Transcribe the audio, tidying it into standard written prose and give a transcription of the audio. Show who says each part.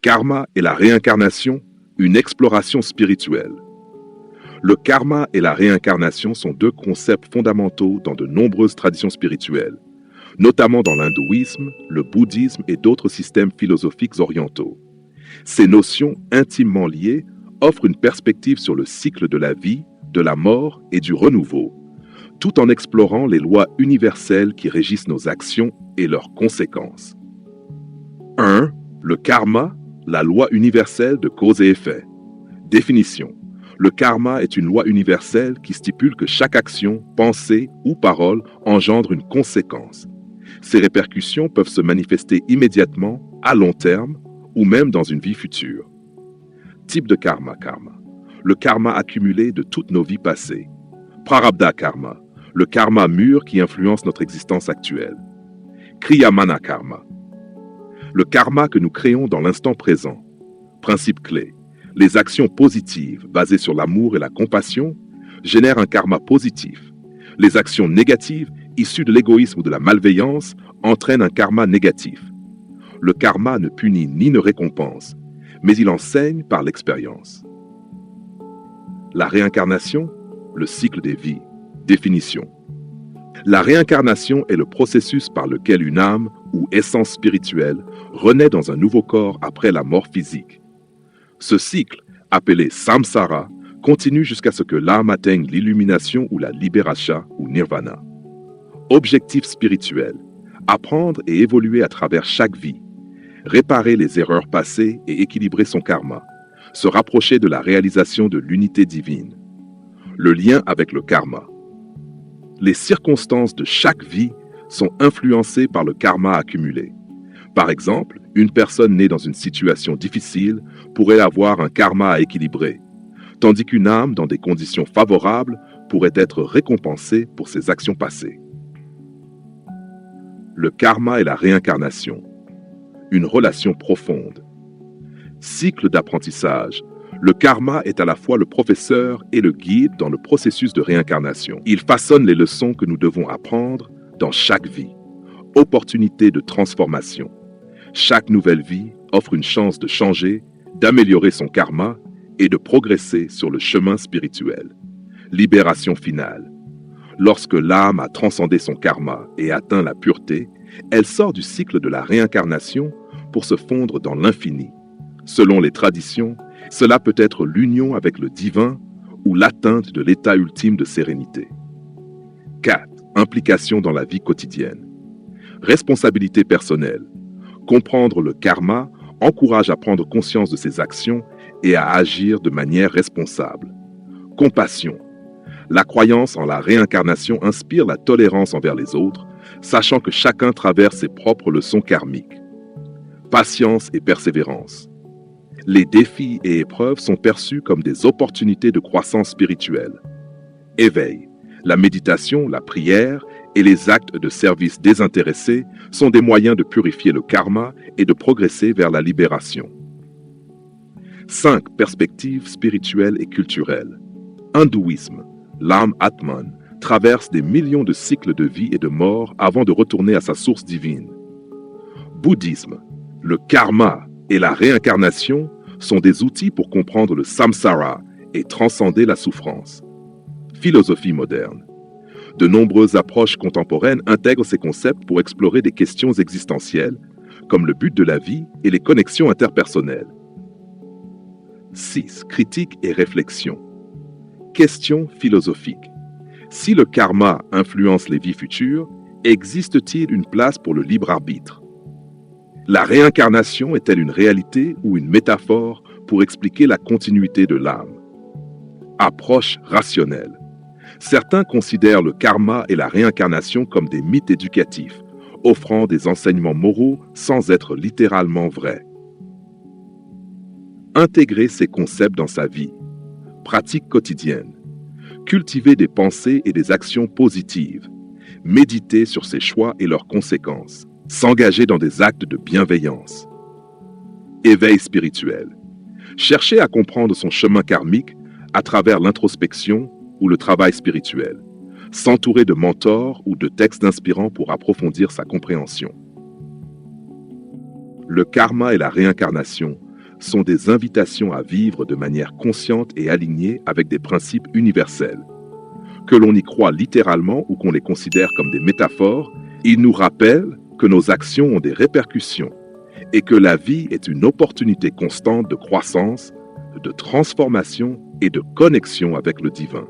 Speaker 1: karma et la réincarnation, une exploration spirituelle. Le karma et la réincarnation sont deux concepts fondamentaux dans de nombreuses traditions spirituelles, notamment dans l'hindouisme, le bouddhisme et d'autres systèmes philosophiques orientaux. Ces notions intimement liées offrent une perspective sur le cycle de la vie, de la mort et du renouveau, tout en explorant les lois universelles qui régissent nos actions et leurs conséquences. 1. Le karma, la loi universelle de cause et effet. Définition. Le karma est une loi universelle qui stipule que chaque action, pensée ou parole engendre une conséquence. Ces répercussions peuvent se manifester immédiatement, à long terme, ou même dans une vie future. Type de karma. Le karma accumulé de toutes nos vies passées. Prarabdha karma, le karma mûr qui influence notre existence actuelle. Kriyamana karma, le karma que nous créons dans l'instant présent. Principe clé. Les actions positives, basées sur l'amour et la compassion, génèrent un karma positif. Les actions négatives, issues de l'égoïsme ou de la malveillance, entraînent un karma négatif. Le karma ne punit ni ne récompense, mais il enseigne par l'expérience. La réincarnation, le cycle des vies. Définition. La réincarnation est le processus par lequel une âme ou essence spirituelle renaît dans un nouveau corps après la mort physique. Ce cycle, appelé samsara, continue jusqu'à ce que l'âme atteigne l'illumination ou la libération ou nirvana. Objectif spirituel, apprendre et évoluer à travers chaque vie, réparer les erreurs passées et équilibrer son karma, se rapprocher de la réalisation de l'unité divine. Le lien avec le karma. Les circonstances de chaque vie sont influencées par le karma accumulé. Par exemple, une personne née dans une situation difficile pourrait avoir un karma à équilibrer, tandis qu'une âme dans des conditions favorables pourrait être récompensée pour ses actions passées. Le karma et la réincarnation. Une relation profonde. Cycle d'apprentissage. Le karma est à la fois le professeur et le guide dans le processus de réincarnation. Il façonne les leçons que nous devons apprendre dans chaque vie. Opportunité de transformation. Chaque nouvelle vie offre une chance de changer, d'améliorer son karma et de progresser sur le chemin spirituel. Libération finale. Lorsque l'âme a transcendé son karma et atteint la pureté, elle sort du cycle de la réincarnation pour se fondre dans l'infini. Selon les traditions, cela peut être l'union avec le divin ou l'atteinte de l'état ultime de sérénité. 4. Implication dans la vie quotidienne. Responsabilité personnelle. Comprendre le karma encourage à prendre conscience de ses actions et à agir de manière responsable. Compassion. La croyance en la réincarnation inspire la tolérance envers les autres, sachant que chacun traverse ses propres leçons karmiques. Patience et persévérance. Les défis et épreuves sont perçus comme des opportunités de croissance spirituelle. Éveil. La méditation, la prière et les actes de service désintéressés sont des moyens de purifier le karma et de progresser vers la libération. 5. Perspectives spirituelles et culturelles. Hindouisme. L'âme Atman traverse des millions de cycles de vie et de mort avant de retourner à sa source divine. Bouddhisme. Le karma et la réincarnation sont des outils pour comprendre le samsara et transcender la souffrance. Philosophie moderne. De nombreuses approches contemporaines intègrent ces concepts pour explorer des questions existentielles, comme le but de la vie et les connexions interpersonnelles. 6. Critique et réflexion. Question philosophique. Si le karma influence les vies futures, existe-t-il une place pour le libre arbitre? La réincarnation est-elle une réalité ou une métaphore pour expliquer la continuité de l'âme? Approche rationnelle. Certains considèrent le karma et la réincarnation comme des mythes éducatifs, offrant des enseignements moraux sans être littéralement vrais. Intégrer ces concepts dans sa vie. Pratique quotidienne. Cultiver des pensées et des actions positives. Méditer sur ses choix et leurs conséquences. S'engager dans des actes de bienveillance. Éveil spirituel. Chercher à comprendre son chemin karmique à travers l'introspection ou le travail spirituel. S'entourer de mentors ou de textes inspirants pour approfondir sa compréhension. Le karma et la réincarnation sont des invitations à vivre de manière consciente et alignée avec des principes universels. Que l'on y croit littéralement ou qu'on les considère comme des métaphores, ils nous rappellent que nos actions ont des répercussions et que la vie est une opportunité constante de croissance, de transformation et de connexion avec le divin.